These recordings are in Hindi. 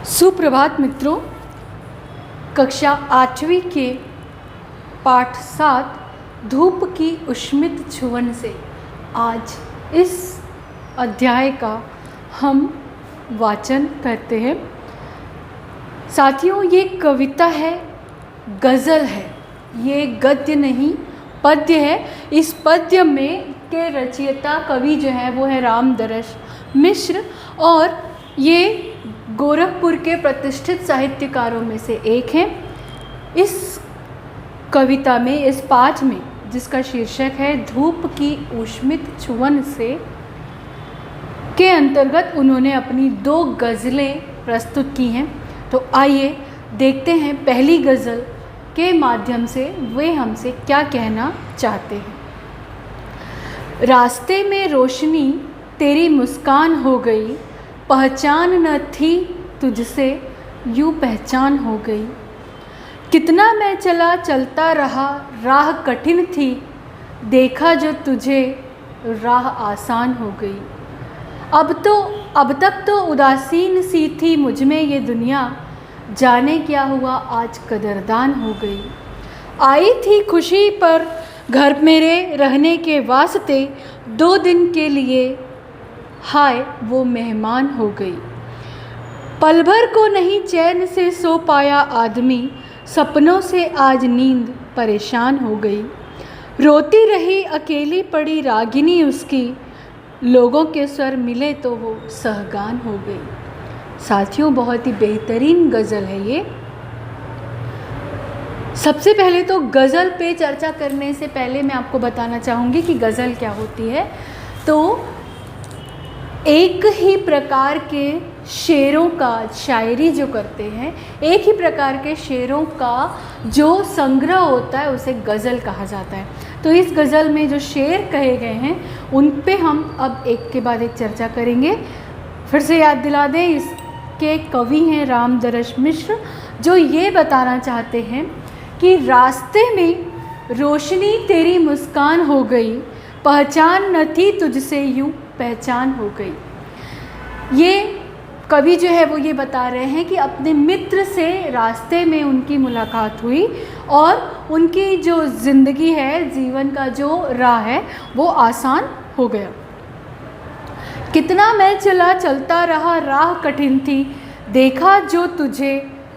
सुप्रभात मित्रों। कक्षा 8वीं के पाठ 7 धूप की उष्मित छुवन से आज इस अध्याय का हम वाचन करते हैं। साथियों, ये कविता है, गज़ल है, ये गद्य नहीं पद्य है। इस पद्य में के रचयिता कवि जो है वो है रामदरस मिश्र और ये गोरखपुर के प्रतिष्ठित साहित्यकारों में से एक हैं। इस कविता में, इस पाठ में, जिसका शीर्षक है धूप की उष्मित छुवन से, के अंतर्गत उन्होंने अपनी 2 गज़लें प्रस्तुत की हैं। तो आइए देखते हैं पहली गज़ल के माध्यम से वे हमसे क्या कहना चाहते हैं। रास्ते में रोशनी तेरी मुस्कान हो गई, पहचान न थी तुझसे यूँ पहचान हो गई। कितना मैं चला चलता रहा, राह कठिन थी, देखा जो तुझे राह आसान हो गई। अब तक तो उदासीन सी थी मुझ में ये दुनिया, जाने क्या हुआ आज कदरदान हो गई। आई थी खुशी पर घर मेरे रहने के वास्ते, 2 दिन के लिए हाय वो मेहमान हो गई। पल भर को नहीं चैन से सो पाया आदमी, सपनों से आज नींद परेशान हो गई। रोती रही अकेली पड़ी रागिनी उसकी, लोगों के स्वर मिले तो वो सहगान हो गई। साथियों, बहुत ही बेहतरीन गज़ल है ये। सबसे पहले तो गज़ल पे चर्चा करने से पहले मैं आपको बताना चाहूँगी कि गज़ल क्या होती है। तो एक ही प्रकार के शेरों का, शायरी जो करते हैं, एक ही प्रकार के शेरों का जो संग्रह होता है उसे गज़ल कहा जाता है। तो इस गज़ल में जो शेर कहे गए हैं उन पे हम अब एक के बाद एक चर्चा करेंगे। फिर से याद दिला दें, इसके कवि हैं रामदरस मिश्र, जो ये बताना चाहते हैं कि रास्ते में रोशनी तेरी मुस्कान हो गई, पहचान न थी तुझसे यूँ पहचान हो गई। ये कवि जो है वो ये बता रहे हैं कि अपने मित्र से रास्ते में उनकी मुलाकात हुई और उनकी जो ज़िंदगी है, जीवन का जो राह है, वो आसान हो गया। कितना मैं चला चलता रहा, राह कठिन थी, देखा जो तुझे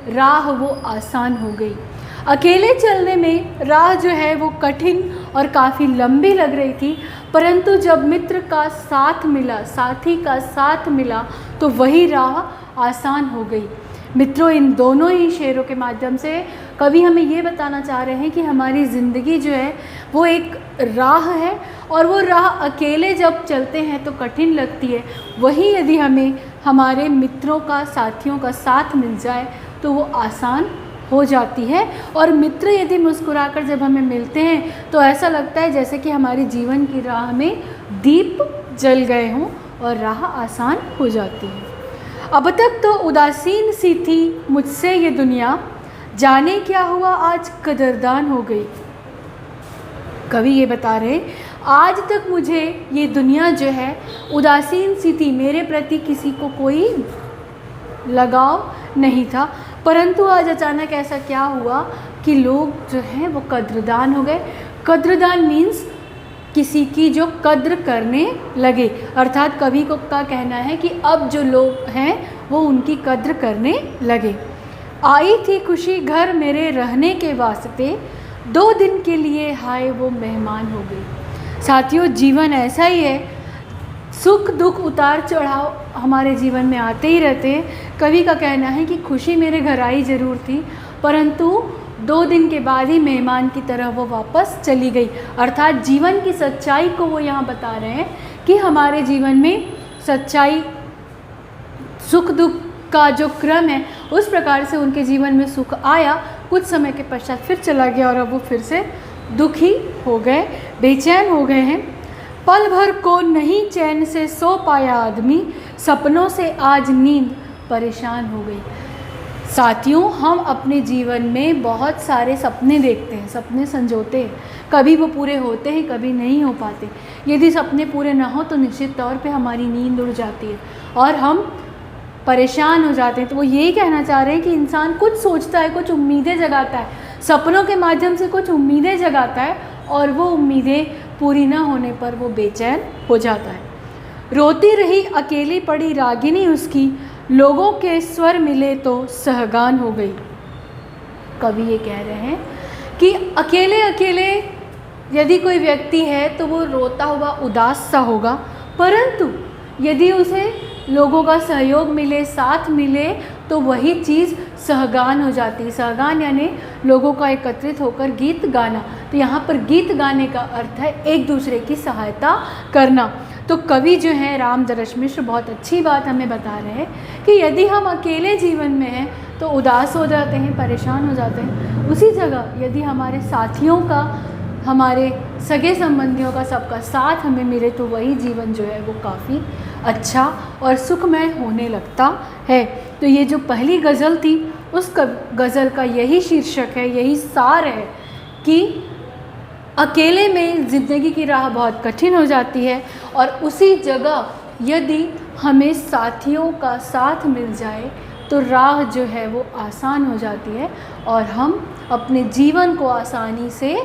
राह वो आसान हो गई। अकेले चलने में राह जो है वो कठिन और काफ़ी लंबी लग रही थी, परंतु जब मित्र का साथ मिला, साथी का साथ मिला, तो वही राह आसान हो गई। मित्रों, इन दोनों ही शेरों के माध्यम से कवि हमें ये बताना चाह रहे हैं कि हमारी ज़िंदगी जो है वो एक राह है और वो राह अकेले जब चलते हैं तो कठिन लगती है, वहीं यदि हमें हमारे मित्रों का, साथियों का साथ मिल जाए तो वो आसान हो जाती है। और मित्र यदि मुस्कुराकर जब हमें मिलते हैं तो ऐसा लगता है जैसे कि हमारी जीवन की राह में दीप जल गए हों और राह आसान हो जाती है। अब तक तो उदासीन सी थी मुझसे ये दुनिया, जाने क्या हुआ आज कदरदान हो गई। कवि ये बता रहे, आज तक मुझे ये दुनिया जो है उदासीन सी थी, मेरे प्रति किसी को कोई लगाव नहीं था, परंतु आज अचानक ऐसा क्या हुआ कि लोग जो हैं वो कद्रदान हो गए। कद्रदान मीन्स किसी की जो कद्र करने लगे, अर्थात कवि को का कहना है कि अब जो लोग हैं वो उनकी कद्र करने लगे। आई थी खुशी घर मेरे रहने के वास्ते, 2 दिन के लिए हाय वो मेहमान हो गई। साथियों, जीवन ऐसा ही है, सुख दुख उतार चढ़ाव हमारे जीवन में आते ही रहते हैं। कवि का कहना है कि खुशी मेरे घर आई ज़रूर थी, परंतु 2 दिन के बाद ही मेहमान की तरह वो वापस चली गई। अर्थात जीवन की सच्चाई को वो यहाँ बता रहे हैं कि हमारे जीवन में सच्चाई, सुख दुख का जो क्रम है उस प्रकार से उनके जीवन में सुख आया, कुछ समय के पश्चात फिर चला गया और अब वो फिर से दुखी हो गए, बेचैन हो गए हैं। पल भर को नहीं चैन से सो पाया आदमी, सपनों से आज नींद परेशान हो गई। साथियों, हम अपने जीवन में बहुत सारे सपने देखते हैं, सपने संजोते हैं, कभी वो पूरे होते हैं, कभी नहीं हो पाते। यदि सपने पूरे ना हो तो निश्चित तौर पे हमारी नींद उड़ जाती है और हम परेशान हो जाते हैं। तो वो यही कहना चाह रहे हैं कि इंसान कुछ सोचता है, कुछ उम्मीदें जगाता है, सपनों के माध्यम से कुछ उम्मीदें जगाता है और वो उम्मीदें पूरी ना होने पर वो बेचैन हो जाता है। रोती रही अकेली पड़ी रागिनी उसकी, लोगों के स्वर मिले तो सहगान हो गई। कवि ये कह रहे हैं कि अकेले अकेले यदि कोई व्यक्ति है तो वो रोता हुआ उदास सा होगा, परंतु यदि उसे लोगों का सहयोग मिले, साथ मिले, तो वही चीज़ सहगान हो जाती है। सहगान यानी लोगों का एकत्रित होकर गीत गाना। तो यहाँ पर गीत गाने का अर्थ है एक दूसरे की सहायता करना। तो कवि जो हैं रामदरश मिश्र बहुत अच्छी बात हमें बता रहे हैं कि यदि हम अकेले जीवन में हैं तो उदास हो जाते हैं, परेशान हो जाते हैं। उसी जगह यदि हमारे साथियों का, हमारे सगे संबंधियों का, सबका साथ हमें मिले तो वही जीवन जो है वो काफ़ी अच्छा और सुखमय होने लगता है। तो ये जो पहली गज़ल थी उस गज़ल का यही शीर्षक है, यही सार है कि अकेले में ज़िंदगी की राह बहुत कठिन हो जाती है और उसी जगह यदि हमें साथियों का साथ मिल जाए तो राह जो है वो आसान हो जाती है और हम अपने जीवन को आसानी से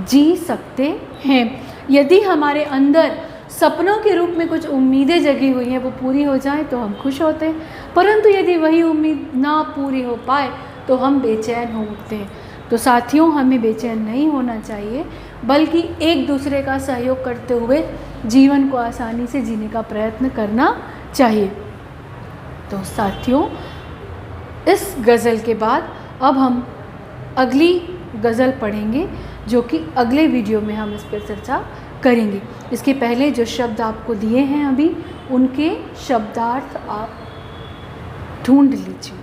जी सकते हैं। यदि हमारे अंदर सपनों के रूप में कुछ उम्मीदें जगी हुई हैं, वो पूरी हो जाएं तो हम खुश होते हैं, परंतु यदि वही उम्मीद ना पूरी हो पाए तो हम बेचैन हो उठते हैं। तो साथियों, हमें बेचैन नहीं होना चाहिए, बल्कि एक दूसरे का सहयोग करते हुए जीवन को आसानी से जीने का प्रयत्न करना चाहिए। तो साथियों, इस गज़ल के बाद अब हम अगली गज़ल पढ़ेंगे, जो कि अगले वीडियो में हम इस पर चर्चा करेंगे। इसके पहले जो शब्द आपको दिए हैं अभी, उनके शब्दार्थ आप ढूंढ लीजिए।